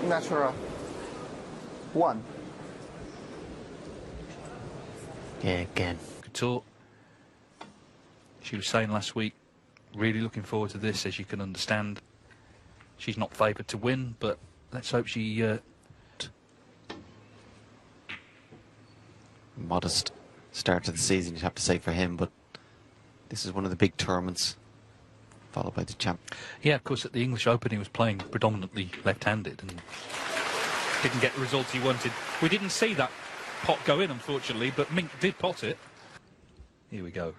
Nutcharut 1. Yeah, again. Good talk. She was saying last week, really looking forward to this, as you can understand. She's not favoured to win, but let's hope she... Modest start to the season, you'd have to say, for him, but this is one of the big tournaments, followed by the champ. Yeah, of course, at the English Open he was playing predominantly left-handed and didn't get the results he wanted. We didn't see that pot go in, unfortunately, but Mink did pot it. Here we go.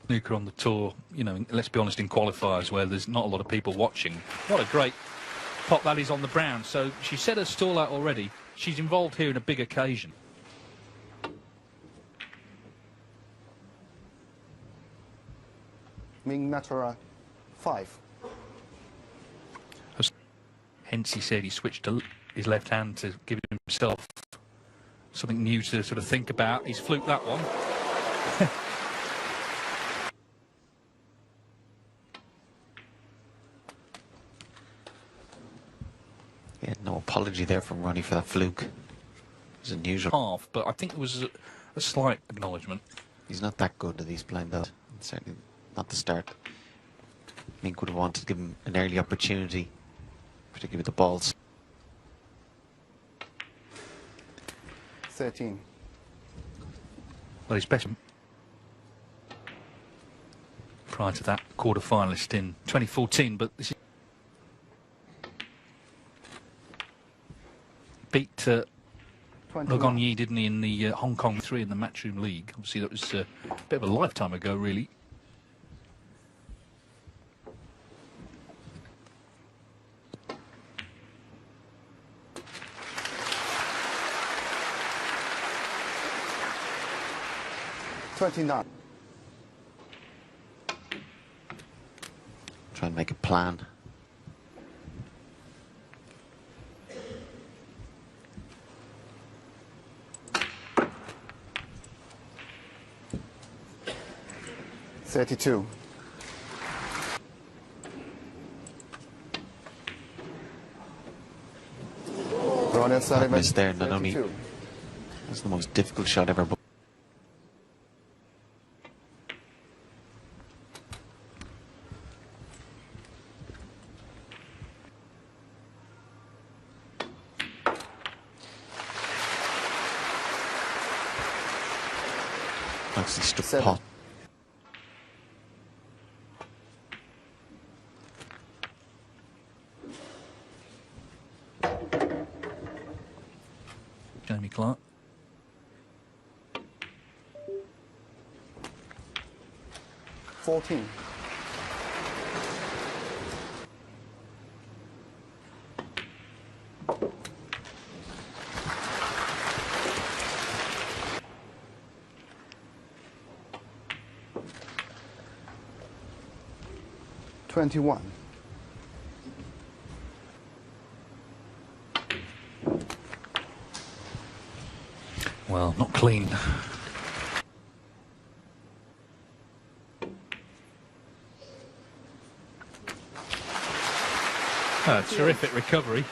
Snooker on the tour, you know, let's be honest, in qualifiers where there's not a lot of people watching. What a great pot that is on the brown. So she set her stall out already. She's involved here in a big occasion. Mink Nutcharut 5. Hence he said he switched to his left hand to give himself something new to sort of think about. He's fluked that one. Yeah, no apology there from Ronnie for that fluke. It was unusual. Half, but I think it was a slight acknowledgement. He's not that good at these playing though. Certainly not the start. Mink would have wanted to give him an early opportunity, particularly with the balls. 13. Well, he's best prior to that quarter-finalist in 2014, but this is beat Ronnie, didn't he, in the Hong Kong 3 in the Matchroom League. Obviously, that was a bit of a lifetime ago, really. $29. Try and make a plan. $32. Ronnie Sullivan. Missed there, not only 32. that's the most difficult shot ever. But actually struck 7. pot. Jamie Clark. $14. $21. Well, not clean. Terrific recovery.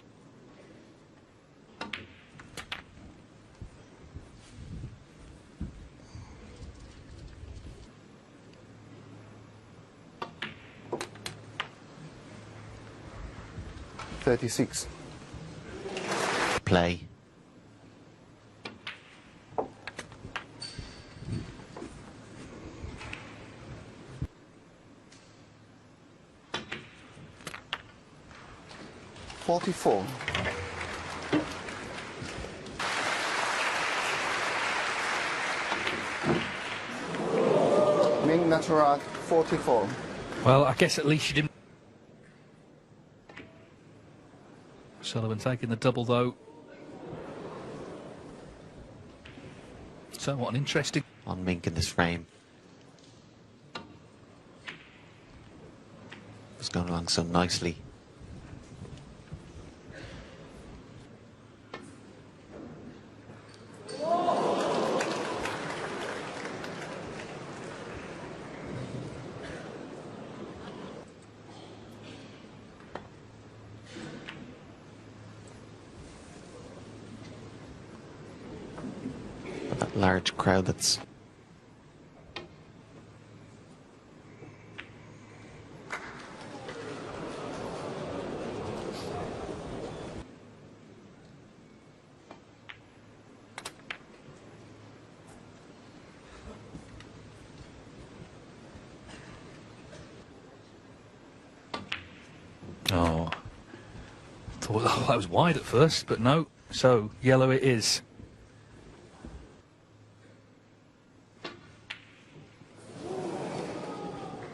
$36. Play. $44. Mink Nutcharut 44. Well, I guess at least she didn't. Sullivan taking the double, though. So, what an interesting... On Mink in this frame. It's going along so nicely. large crowd that's Oh, thought that was wide at first, but no. So yellow it is.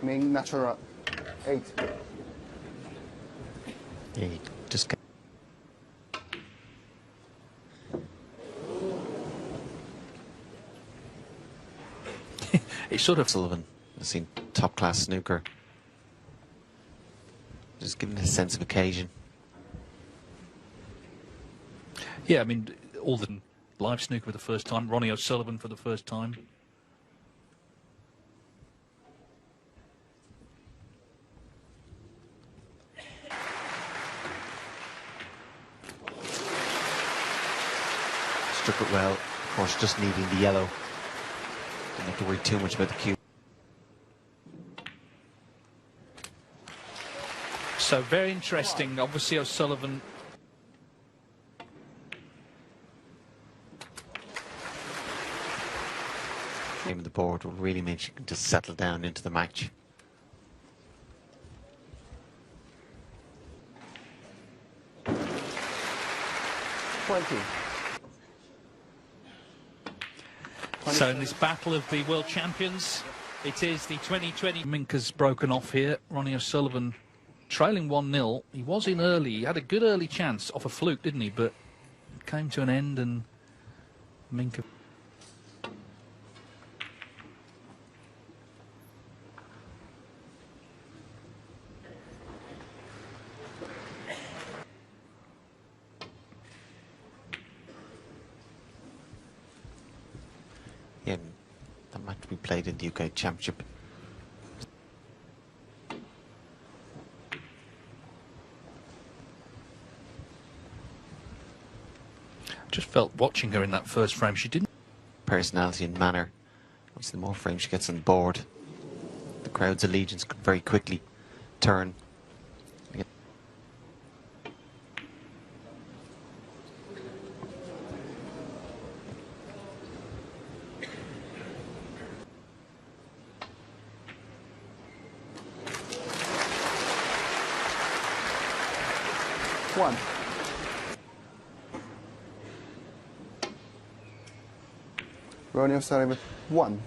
Mink, Nutcharut, 8. yeah, you just get It's sort of Sullivan. I've seen top class snooker. Just giving it a sense of occasion. yeah. I mean, all the live snooker for the first time. Ronnie O'Sullivan for the first time. Struck it well. Of course, just needing the yellow. Don't have to worry too much about the cue. So very interesting. Obviously, O'Sullivan. Game of the board will really mean she can just settle down into the match. So in this battle of the world champions, it is the 2020. Mink has broken off here. Ronnie O'Sullivan trailing 1-0. He was in early. He had a good early chance off a fluke, didn't he? But it came to an end, and Mink. Yeah, that match we played in the UK Championship. Just felt watching her in that first frame, she didn't. Personality and manner. Obviously, the more frames she gets on the board, the crowd's allegiance could very quickly turn. One. Ronnie O'Sullivan, 1.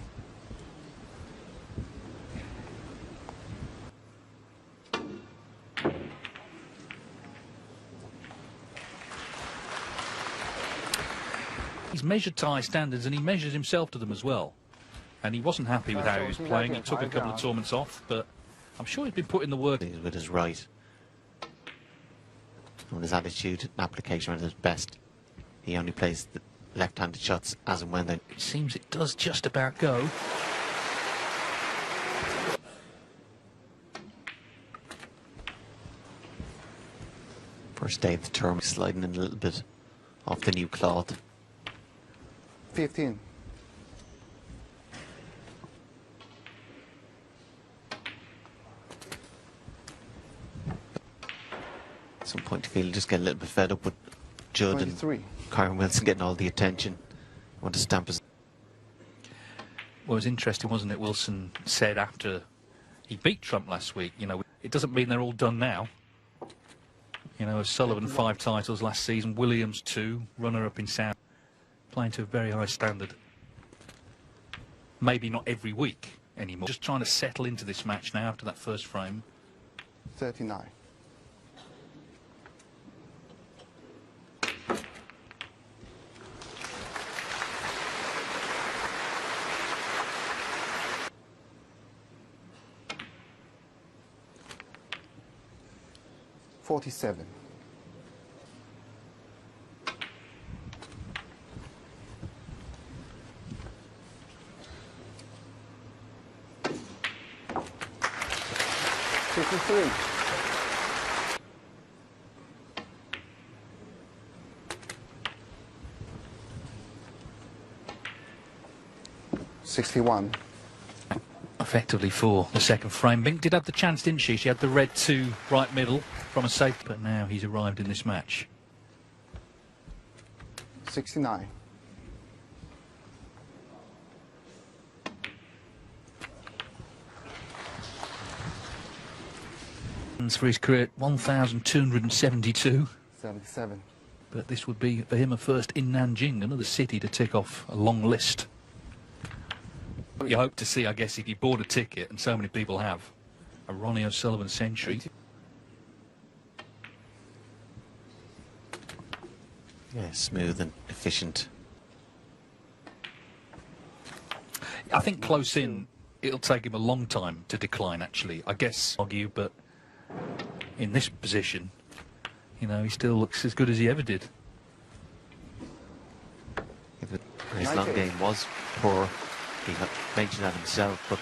He's measured to high standards, and he measures himself to them as well. And he wasn't happy with how he was playing. He took a couple of tournaments off, but I'm sure he's been putting the work. With his right. And his attitude and application at his best. He only plays the left-handed shots as and when they... It seems it does just about go. First day of the tournament, sliding in a little bit off the new cloth. 15. At some point, you feel just get a little bit fed up with Judd 23. and Kyron Wilson getting all the attention. Want to stamp his... Well, it was interesting, wasn't it? Wilson said after he beat Trump last week, you know, it doesn't mean they're all done now. You know, Sullivan 5 titles last season, Williams 2, runner-up in South, playing to a very high standard. Maybe not every week anymore. Just trying to settle into this match now after that first frame. 39. $47. $53. 61. Effectively for the second frame. Mink did have the chance, didn't she? She had the red 2 right middle from a safe, but now he's arrived in this match. 69. For his career, 1,272. 77. But this would be for him a first in Nanjing, another city to tick off a long list. You hope to see, I guess, if you bought a ticket, and so many people have, a Ronnie O'Sullivan century. Yeah, smooth and efficient. I think close in, it'll take him a long time to decline, actually. I guess, argue, but in this position, you know, he still looks as good as he ever did. His long game was poor. He mentioned that himself, but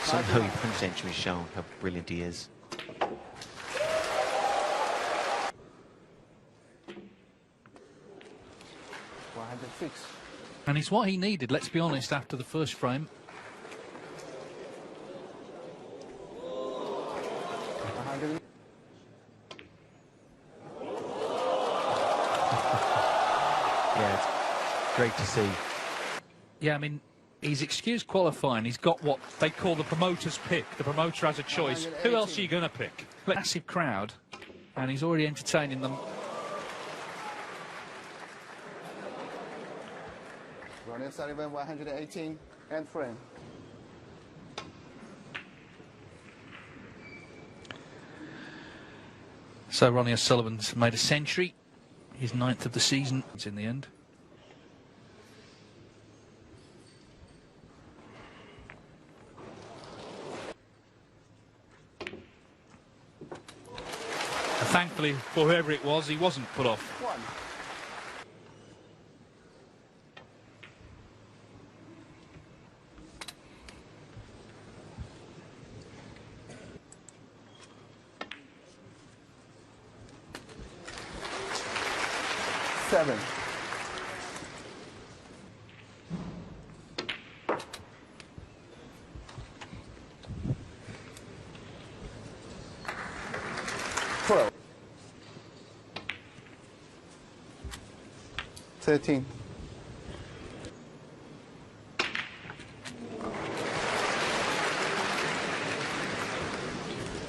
somehow he punch century shown how brilliant he is. And it's what he needed, let's be honest, after the first frame. Yeah, it's great to see. Yeah, I mean, he's excused qualifying. He's got what they call the promoter's pick. The promoter has a choice. Who else are you going to pick? Massive crowd, and he's already entertaining them. Ronnie O'Sullivan, 118, end frame. So Ronnie O'Sullivan's made a century, his 9th of the season. It's in the end. And thankfully, for whoever it was, he wasn't put off. 1. Seven. Twelve. 13.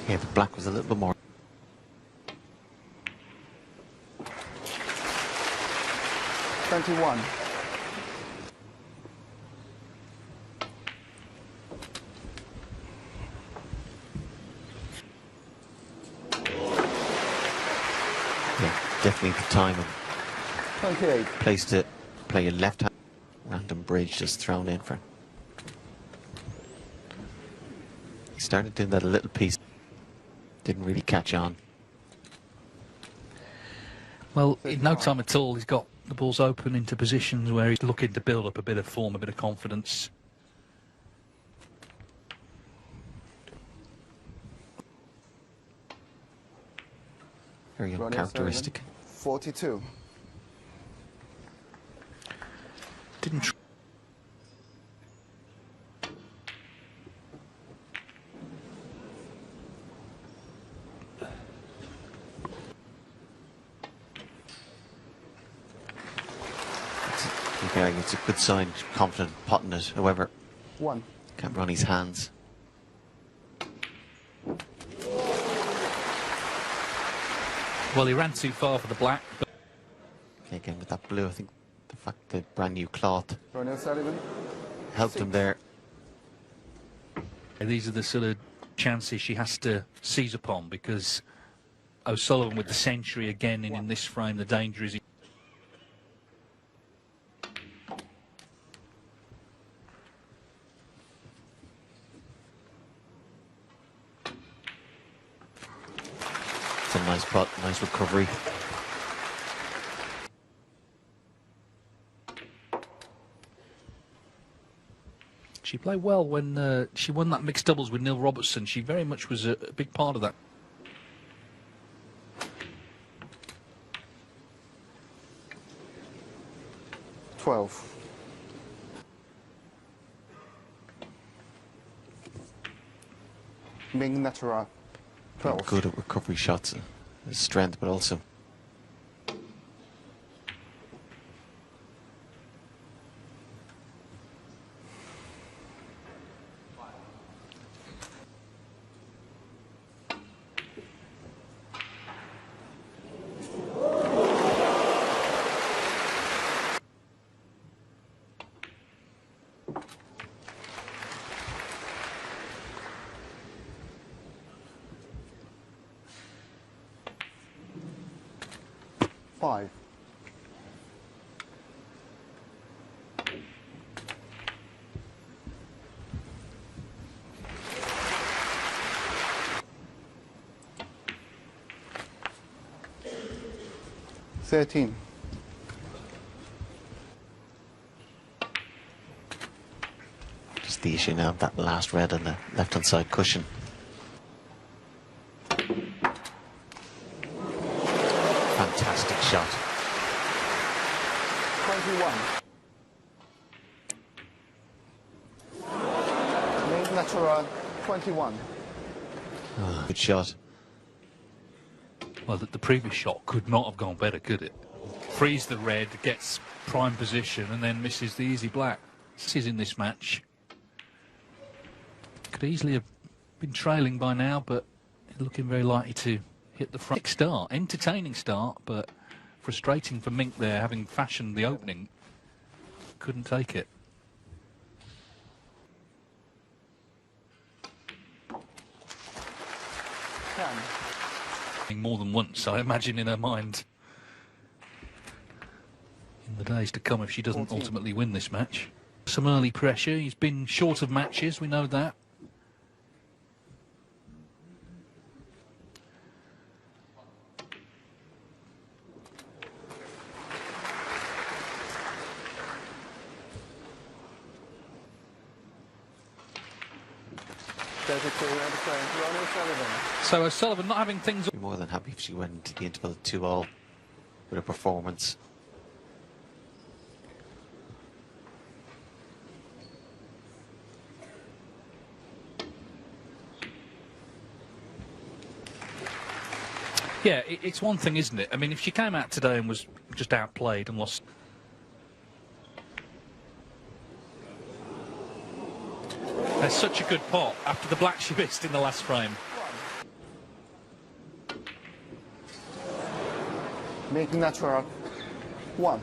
Yeah, the black was a little bit more. 21. Yeah, definitely the time and 28. place to play a left hand. Random bridge just thrown in for. He started doing that a little piece. Didn't really catch on. Well, in no time at all, he's got the balls open into positions where he's looking to build up a bit of form, a bit of confidence. Very Ronnie uncharacteristic. O'Sullivan, 42. Didn't tr Okay, it's a good sign, confident potting it. However, 1. can't run his hands. Well, he ran too far for the black. But Okay, again with that blue, I think the fact the brand new cloth Ronnie O'Sullivan, helped him there. these are the sort of chances she has to seize upon, because O'Sullivan with the century again, and in this frame, the danger is. It's a nice putt, nice recovery. She played well when she won that mixed doubles with Neil Robertson. She very much was a big part of that. Mink Nutcharut, 12. Good at recovery shots, his strength, but also Five. $13. just the issue now of that last red on the left-hand side cushion. Fantastic shot. 21. Mink Nutcharut, 21. Good shot. Well, the previous shot could not have gone better, could it? Frees the red, gets prime position, and then misses the easy black. This is in this match. Could easily have been trailing by now, but looking very likely to hit the front. Start, entertaining start, but frustrating for Mink there, having fashioned the opening. Couldn't take it. More than once, I imagine, in her mind in the days to come if she doesn't 14. ultimately win this match. Some early pressure. He's been short of matches, we know that. So O'Sullivan not having things. Be more than happy if she went into the interval 2-all with a performance. Yeah, it's one thing, isn't it? I mean, if she came out today and was just outplayed and lost. That's such a good pot after the black she missed in the last frame. Mink Nutcharut, 1.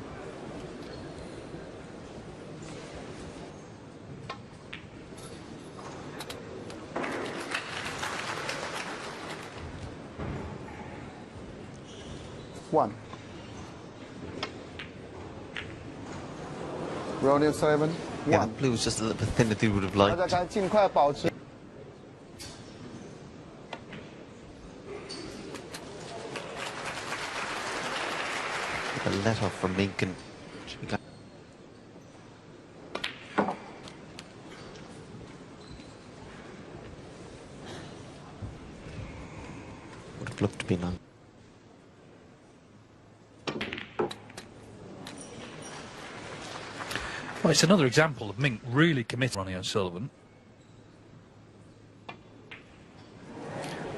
Ronnie O'Sullivan, 1. Yeah, the blue was just a little bit thinner than we would have liked. 大家该尽快保持。A let off from Mink and would have looked to be on. Well, it's another example of Mink really committed Ronnie O'Sullivan.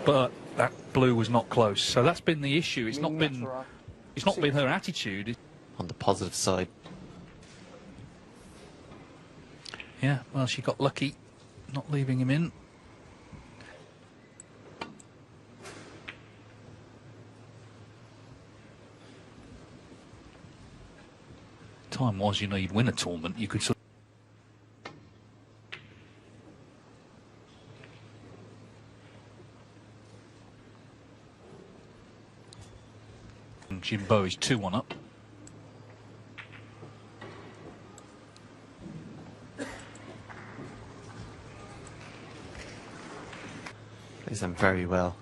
But that blue was not close, so that's been the issue. It's not been her attitude. On the positive side. Yeah, well, she got lucky not leaving him in. Time was, you know, you'd win a tournament, you could sort of... Jimbo is 2-1 up. Plays them very well.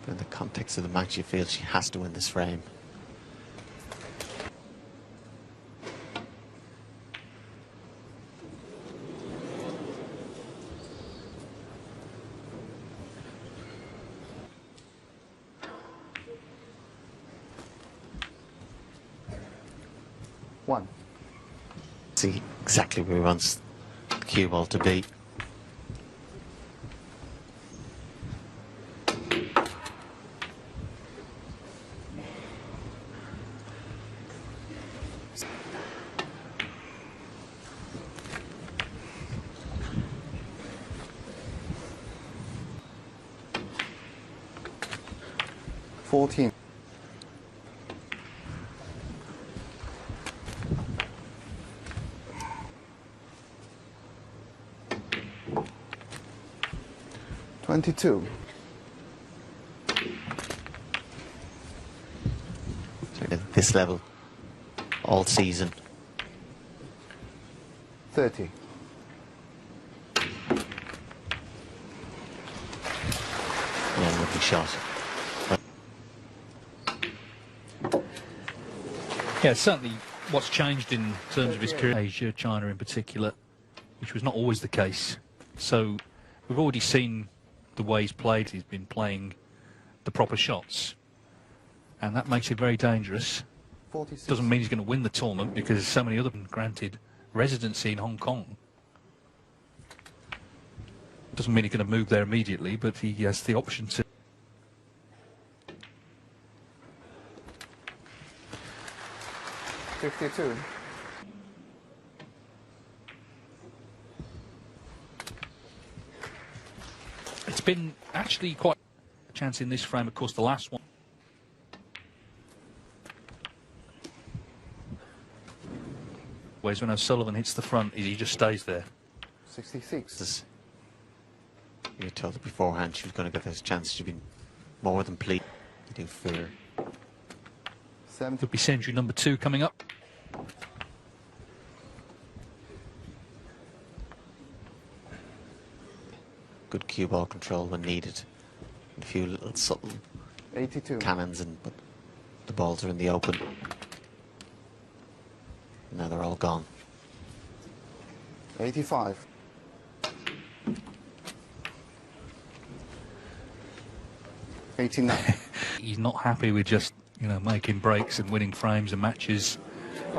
But in the context of the match, you feel she has to win this frame. See exactly where he wants to cue ball to beat. $14. $22. At this level, all season. $30. Yeah, lovely shot. Yeah, certainly what's changed in terms of his career, Asia, China in particular, which was not always the case. So we've already seen the way he's played. He's been playing the proper shots, and that makes it very dangerous. 46. Doesn't mean he's going to win the tournament because there's so many other granted residency in Hong Kong. Doesn't mean he's going to move there immediately, but he has the option to. $52. It's been actually quite a chance in this frame, of course, the last one. Whereas when O'Sullivan hits the front, he just stays there. 66. You were told her beforehand she was going to get this chance. She'd been more than pleased. You do fear. 70. Could be century number 2 coming up. Good cue ball control when needed. A few little subtle 82. cannons, but the balls are in the open. Now they're all gone. 85. $89. He's not happy with just, you know, making breaks and winning frames and matches.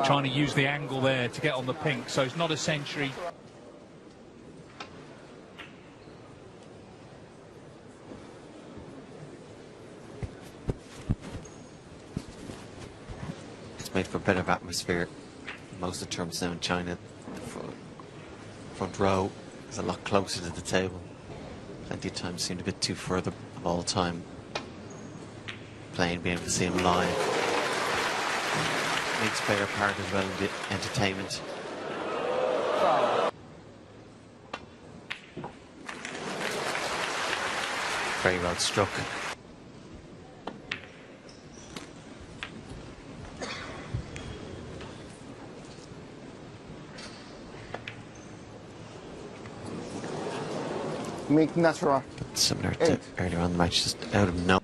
Trying to use the angle there to get on the pink, so it's not a century. It's made for a better atmosphere. Most of the tournaments now in China, the front row is a lot closer to the table. Plenty of times seemed a bit too further of all time playing, being able to see him live. Makes play a part as well in the entertainment. Very well struck. Mink, Nutcharut. Similar to earlier on in the match, just out of no.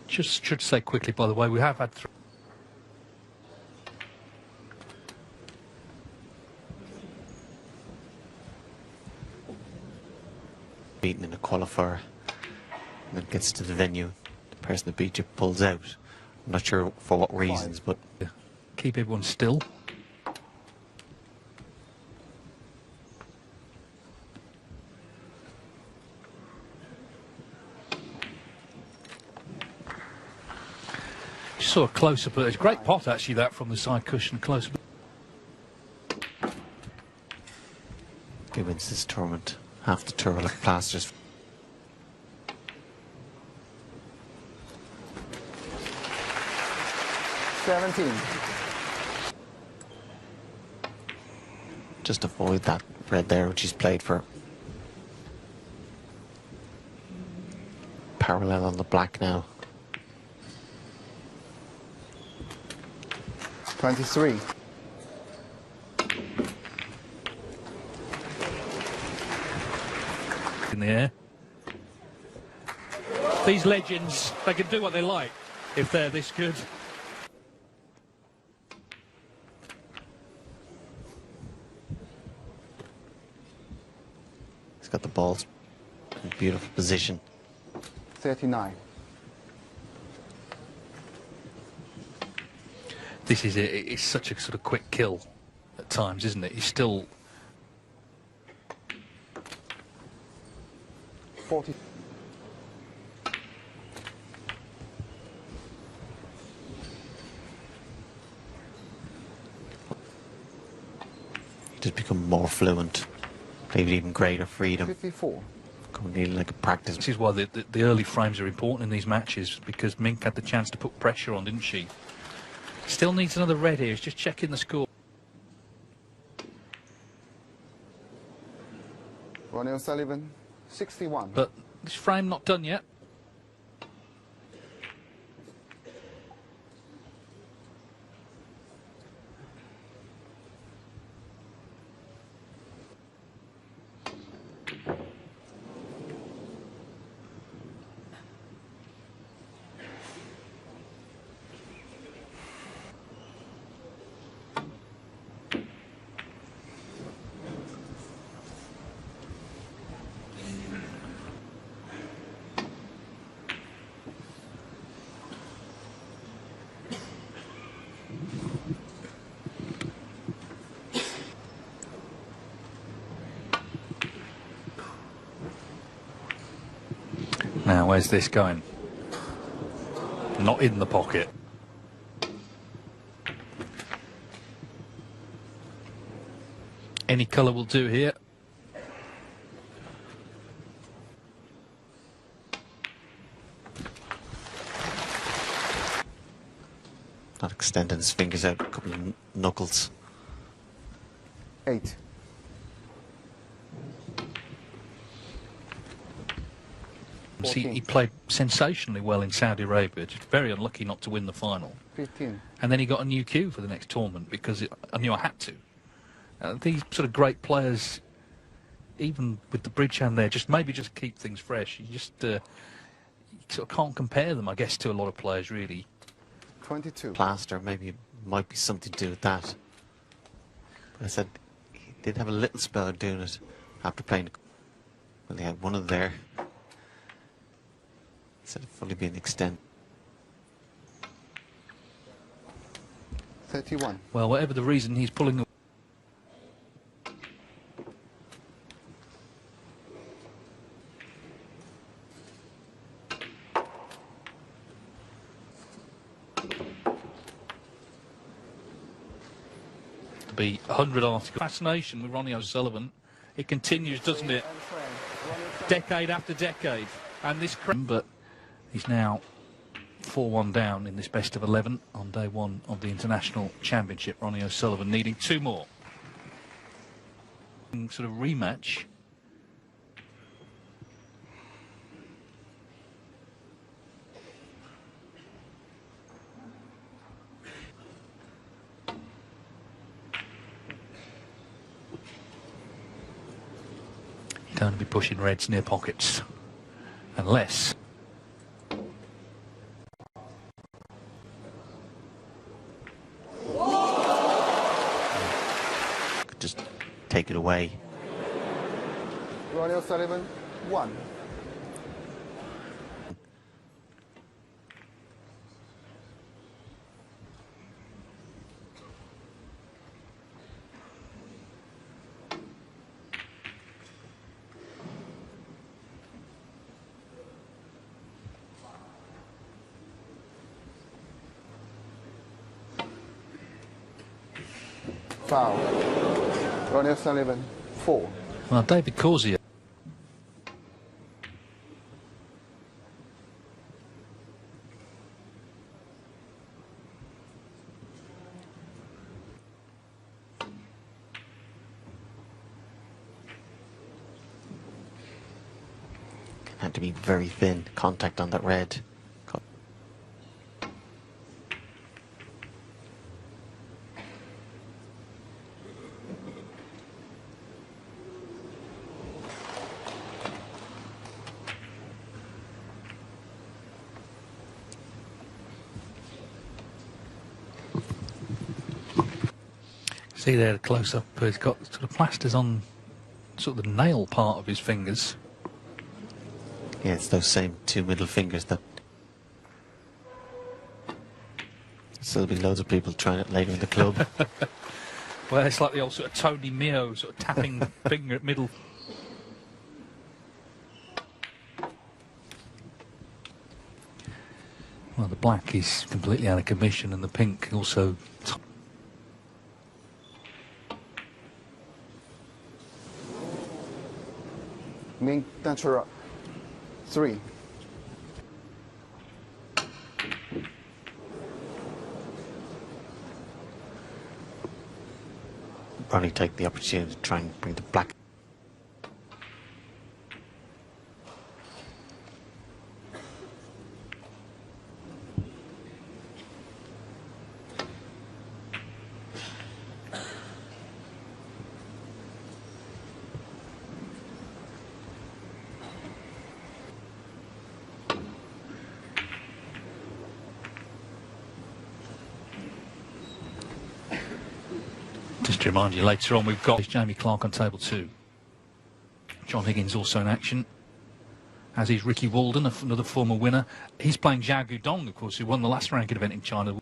Just should say quickly, by the way, we have had beaten in a qualifier and then gets to the venue. The person that beat you pulls out. I'm not sure for what reasons, but keep everyone still. Just saw a close-up, but it's a great pot actually, that from the side cushion close-up. he wins this tournament. Half the tour like plasters. $17. Just avoid that red there, which he's played for. Parallel on the black now. 23. In the air. These legends, they can do what they like if they're this good. He's got the balls in beautiful position. 39. This is it. It's such a sort of quick kill at times, isn't it? He's still 40. Just become more fluent, maybe even greater freedom. 54. Nearly like a practice. This is why the early frames are important in these matches, because Mink had the chance to put pressure on, didn't she? Still needs another red here. He's just checking the score. Ronnie O'Sullivan, 61. But this frame not done yet. Now, where's this going? Not in the pocket. Any colour will do here. Not extending his fingers out, a couple of knuckles. 8. See, he played sensationally well in Saudi Arabia, just very unlucky not to win the final. 15. And then he got a new cue for the next tournament because I knew I had to. These sort of great players, even with the bridge hand there, just keep things fresh. You just you sort of can't compare them, I guess, to a lot of players, really. 22. Plaster, maybe it might be something to do with that. But I said he did have a little spell of doing it after playing. Well, they had one of there. Instead of fully being extended. 31. Well, whatever the reason, he's pulling the... To be 100 articles. Fascination with Ronnie O'Sullivan. It continues, doesn't it? Decade after decade. And this... But he's now 4-1 down in this best of 11 on day one of the International Championship. Ronnie O'Sullivan needing 2 more. Sort of rematch. You don't want to be pushing reds near pockets. Unless... Just take it away. Ronnie O'Sullivan, 1. Foul. Ronnie O'Sullivan, 4. Well, David Corsier. Had to be very thin contact on that red. See there, the close-up, he's got sort of plasters on sort of the nail part of his fingers. Yeah, it's those same 2 middle fingers that Still be loads of people trying it later in the club. Well, it's like the old sort of Tony Mio sort of tapping finger at middle. Well, the black is completely out of commission, and the pink also. Mink, Nutcharut, 3. Ronnie take the opportunity to try and bring the black. Just to remind you, later on we've got Jamie Clark on table 2. John Higgins also in action, as is Ricky Walden, another former winner. He's playing Zhao Gudong, of course, who won the last ranking event in China.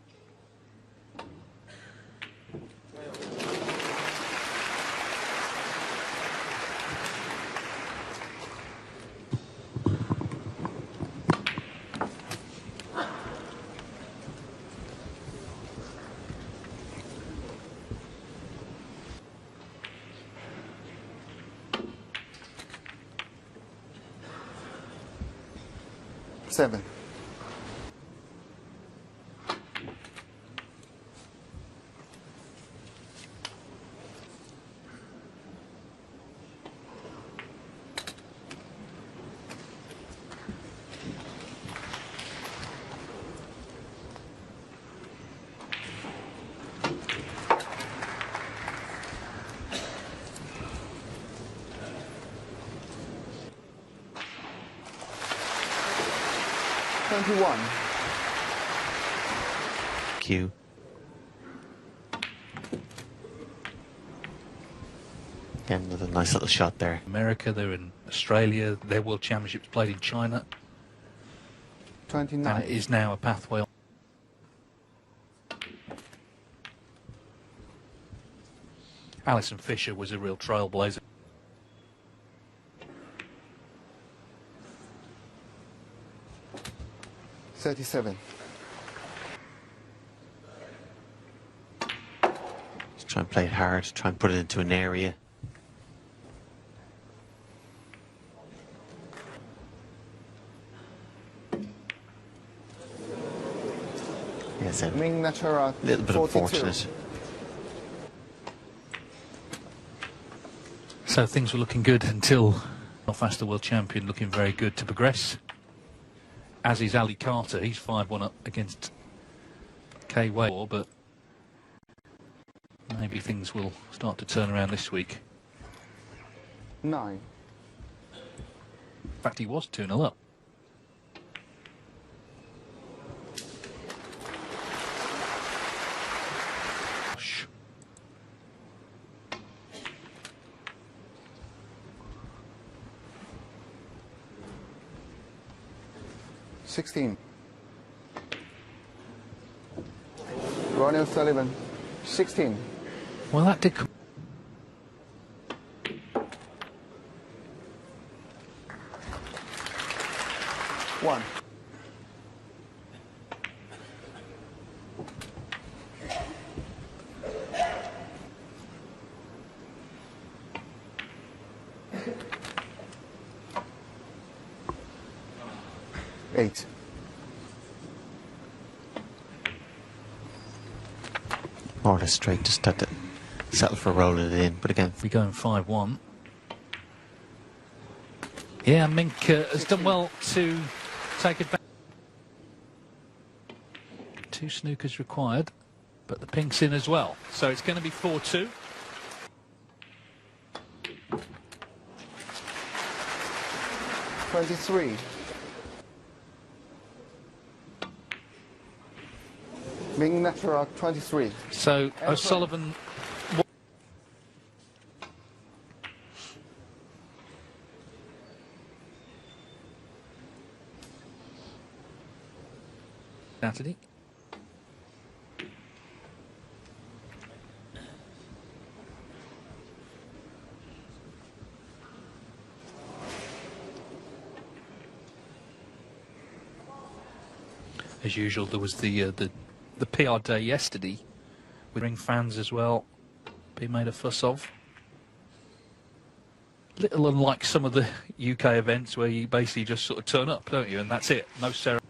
Seven. One. Q. Again, with a nice little shot there. America, they're in Australia, their World Championships played in China. 29. And it is now a pathway. Alison Fisher was a real trailblazer. $37. Just try and play it hard, try and put it into an area. Yes, a Mink, Nutcharut, little bit 42. unfortunate. So things were looking good until Faster World Champion looking very good to progress. As is Ali Carter, he's 5-1 up against Kay Way, but maybe things will start to turn around this week. 9. In fact, he was 2-0 up. Shh. $16. Ronnie O'Sullivan, 16. Well, that did. One. Eight. More or less straight, just had to settle for rolling it in. But again, We're going 5-1. Yeah, Mink has done well to take it back. 2 snookers required, but the pink's in as well. So it's going to be 4-2. $23. Mink, Nutcharut, 23. So O'Sullivan. Saturday. As usual, there was the PR day yesterday with ring fans as well being made a fuss of. Little unlike some of the UK events where you basically just sort of turn up, don't you, and that's it, no ceremony.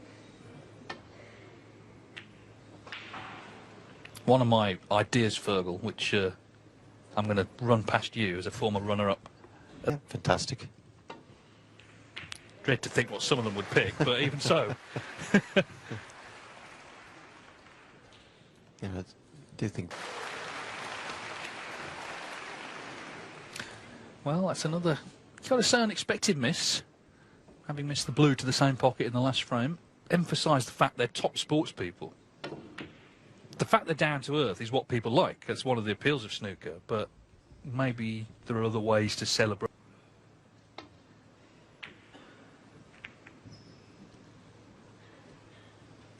One of my ideas, Fergal, which I'm going to run past you as a former runner-up. Yeah, fantastic. Dread to think what some of them would pick, but even so. Yeah, I do think. Well, that's another, got to say, unexpected miss. Having missed the blue to the same pocket in the last frame. Emphasise the fact they're top sports people. The fact they're down to earth is what people like. That's one of the appeals of snooker, but maybe there are other ways to celebrate.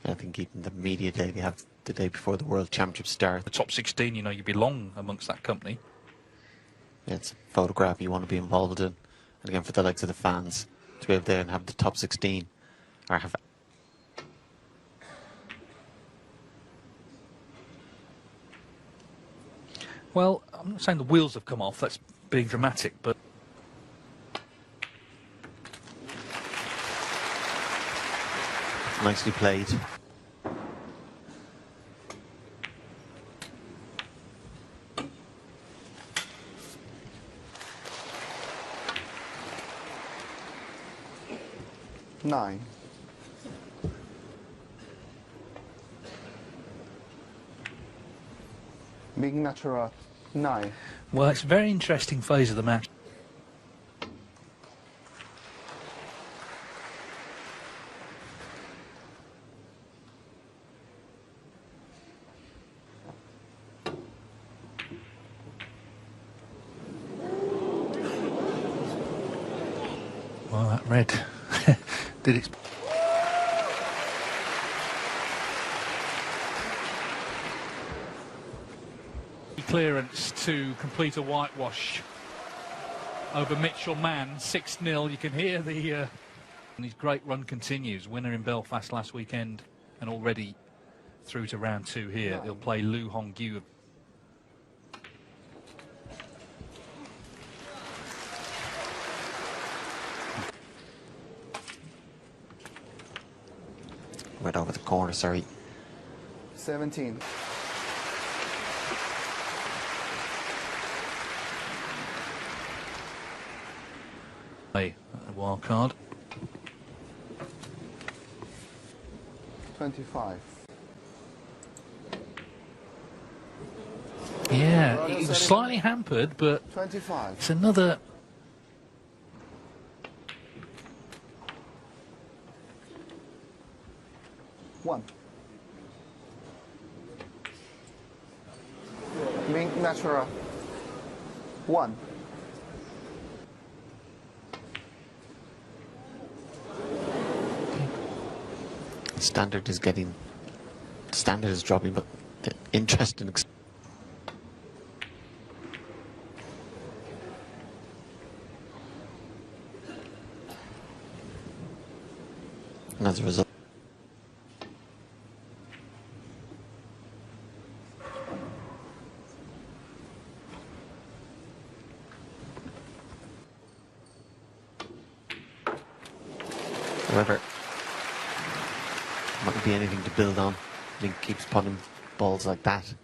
I think even the media day they have the day before the World Championship start. The top 16, you know, you belong amongst that company. Yeah, it's a photograph you want to be involved in. And again, for the likes of the fans, to be able there and have the top 16, or have. Well, I'm not saying the wheels have come off, that's being dramatic, but... Nicely played. Nine. Mink Nutcharut, 9. Well, it's a very interesting phase of the match. Well, that red did its... Clearance to complete a whitewash over Mitchell Mann, 6-0. You can hear the... and his great run continues. Winner in Belfast last weekend and already through to round 2 here. He'll play Lu Hongyu. Right over the corner, sorry. 17. A wild card. 25. Yeah, he was slightly hampered, but 25. it's another... One. Mink Nutcharut, 1. Standard is getting... Standard is dropping, but the interest in... And as a result... However, mightn't be anything to build on. Mink keeps putting balls like that.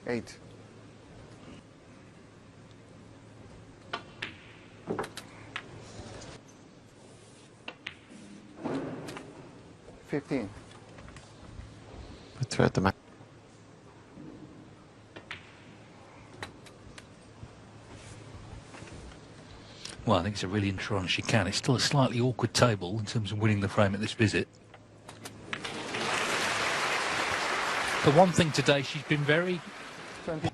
Eight. $15. But throughout the match... Well, I think it's a really interesting chicane. It's still a slightly awkward table in terms of winning the frame at this visit. The one thing today, she's been very... 20.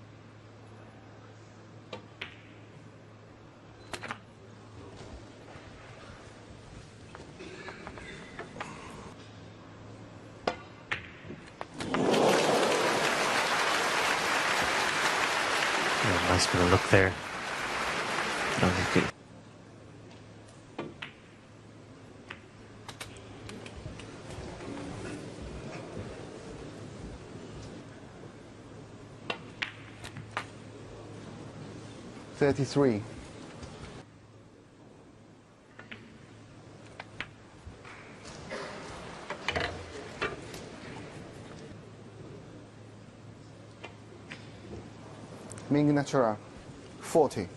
Just going to look there. No, he's good. $33. Mink Nutcharut, 40.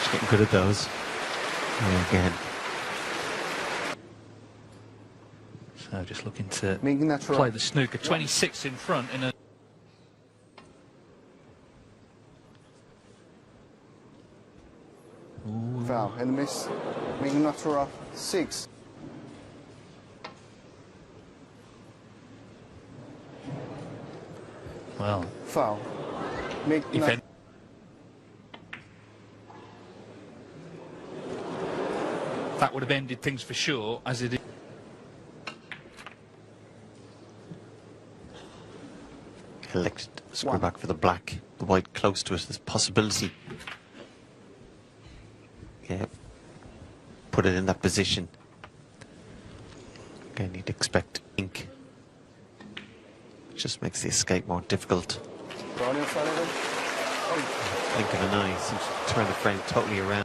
Just getting good at those. And again. So just looking to Mink Nutcharut. play the snooker. 26 in front in a... Foul and miss. Mink Nutcharut, 6. Well, Foul. Mink if any, that would have ended things for sure, as it is. Elected square back for the black. The white close to us. There's possibility. Yeah. Put it in that position. Again, you'd expect ink. It just makes the escape more difficult. Ronnie Sullivan. Blink of an eye seems to turn the frame totally around.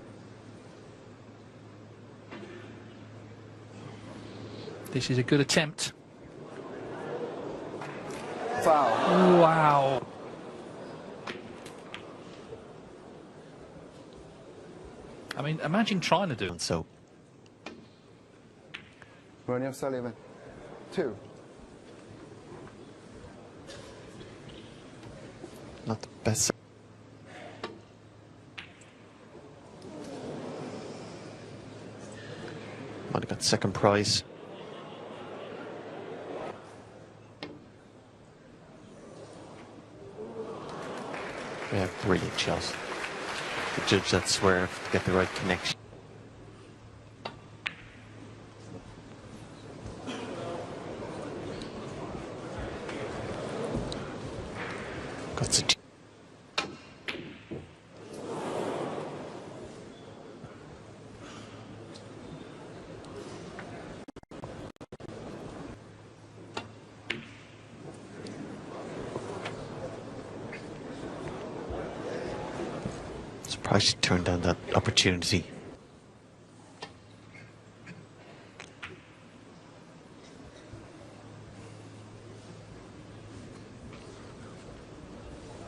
This is a good attempt. Foul. Wow. I mean, imagine trying to do it. And so, Ronnie Sullivan, 2. not the best. Might have got second prize. Yeah, brilliant shot. To judge that swerve to get the right connection. Got such. Surprised she turned down that opportunity.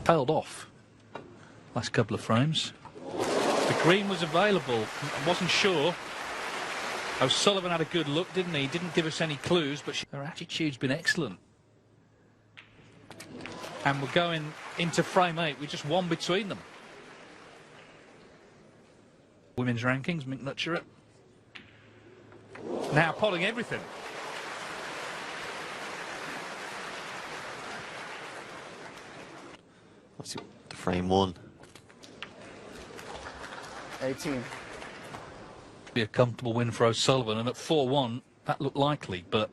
Tailed off last couple of frames. The green was available. I wasn't sure. O'Sullivan had a good look, didn't he? Didn't give us any clues, but her attitude's been excellent. And we're going into frame 8 with just one between them. Women's rankings, Mink Nutcharut. Now potting everything. Obviously, the frame 1. 18. Be a comfortable win for O'Sullivan, and at 4-1, that looked likely, but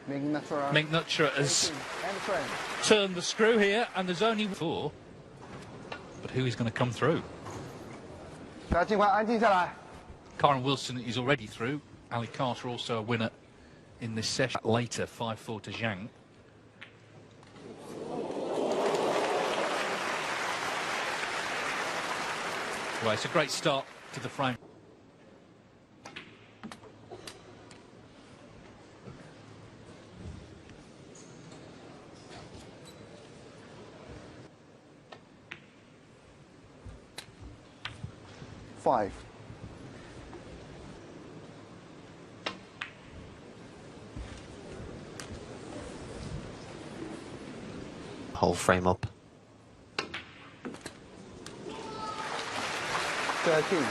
Mink Nutcharut. Mink Nutcharut has 18. End frame. turned the screw here, and there's only 4. But who is going to come through? 大家尽快安静下来。 Karen Wilson is already through. Ali Carter also a winner in this session. Later, 5-4 to Zhang. Well, it's a great start to the frame. Five. Whole frame up. 13.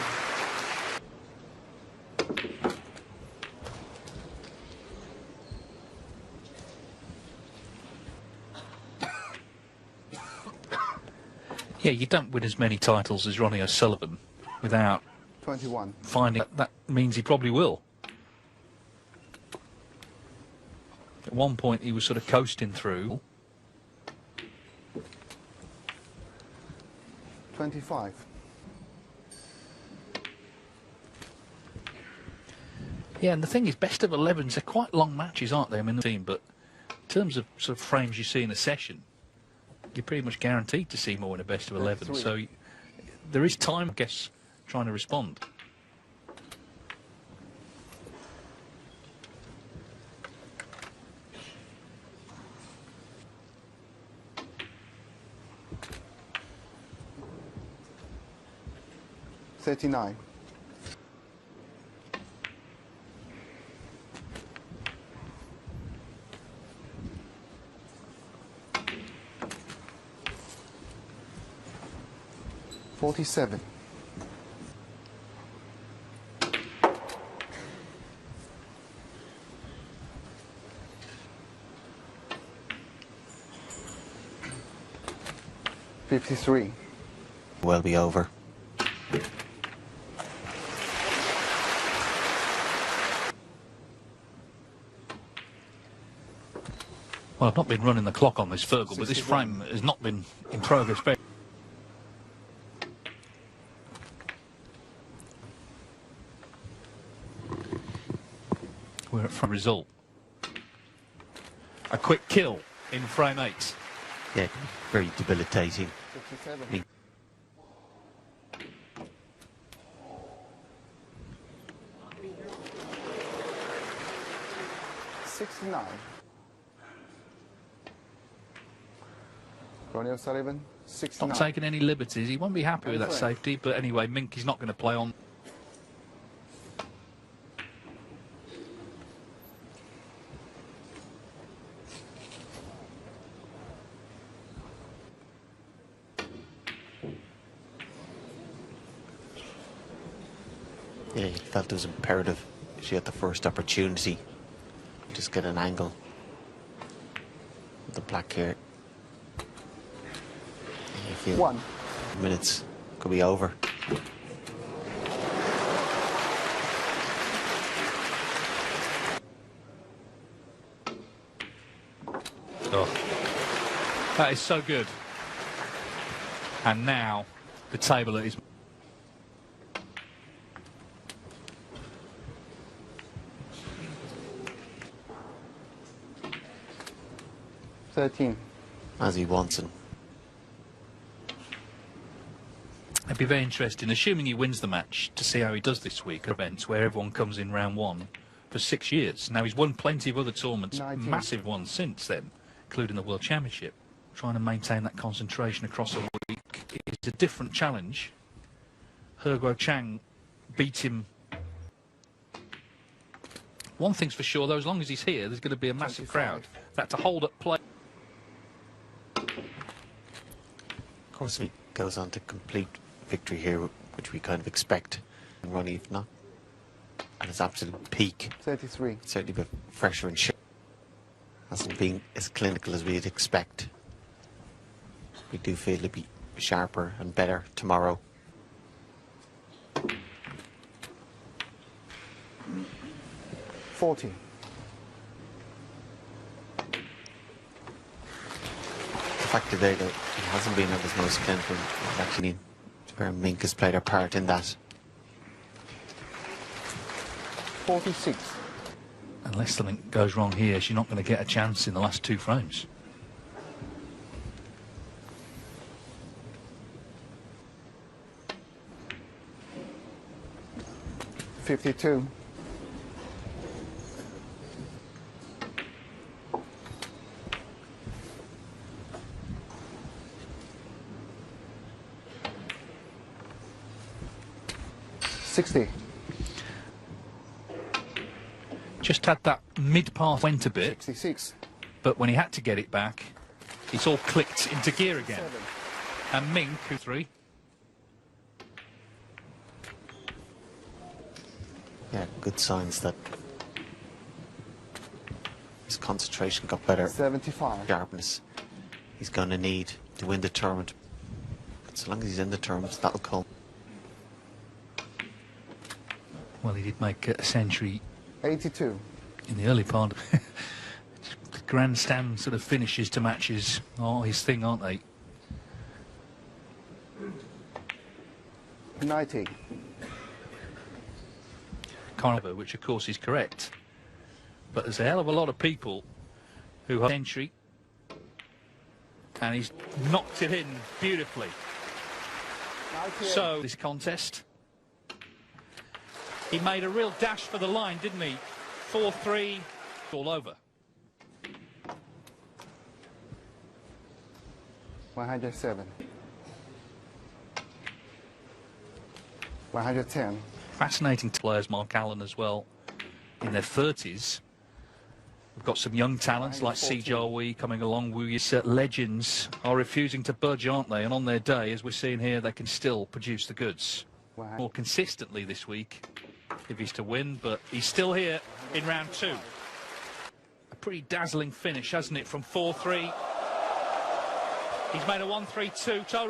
Yeah, you don't win as many titles as Ronnie O'Sullivan without 21. finding that means he probably will. At one point he was sort of coasting through. 25. Yeah, and the thing is, best of 11s, they're quite long matches, aren't they? I mean, the team, but in terms of sort of frames you see in a session, you're pretty much guaranteed to see more in a best of 11. So there is time, I guess, trying to respond. $39. 47. 53. Will be over. Well, I've not been running the clock on this Fergal, but this frame has not been in progress very. We're at front result. A quick kill in frame 8. Yeah, very debilitating. 57. 69. Ronnie O'Sullivan, 69. Not taking any liberties. He won't be happy with that safety, but anyway, Mink is not going to play on. Yeah, he felt it was imperative. She had the first opportunity. Just get an angle. The black hair. I feel 1. minutes could be over. Oh, that is so good. And now the table is. As he wants him. It'd be very interesting, assuming he wins the match, to see how he does this week at events where everyone comes in round 1 for 6 years. Now, he's won plenty of other tournaments, 19. massive ones since then, including the World Championship. Trying to maintain that concentration across a week is a different challenge. Guo Chang beat him. One thing's for sure, though, as long as he's here, there's going to be a massive 25. crowd. That to hold up play. Of course, he goes on to complete victory here, which we kind of expect. And Ronnie, if not at his absolute peak, 33. certainly a bit fresher and sharp. Hasn't been as clinical as we'd expect. We do feel it'll be sharper and better tomorrow. $40. The fact today that he hasn't been at his most clinical is actually where Mink has played a part in that. 46. Unless something goes wrong here, she's not going to get a chance in the last 2 frames. $52. 60. Just had that mid-path went a bit, 66. but when he had to get it back, it's all clicked into gear again. 7. And Mink, 2-3. Yeah, good signs that his concentration got better. 75. Sharpness he's going to need to win the tournament. So long as he's in the terms, that'll come. Well, he did make a century 82. in the early part. Grandstand sort of finishes to matches are his thing, aren't they? 90. Carnival, which of course is correct. But there's a hell of a lot of people who have century, and he's knocked it in beautifully. 98. So this contest, he made a real dash for the line, didn't he? 4-3, all over. 107. 110. Fascinating players, Mark Allen as well, in their 30s. We've got some young talents like C. Jarwee coming along. Legends are refusing to budge, aren't they? And on their day, as we're seeing here, they can still produce the goods more consistently this week if he's to win. But he's still here in round 2. A pretty dazzling finish, hasn't it, from 4-3. He's made a 1-3-2 total.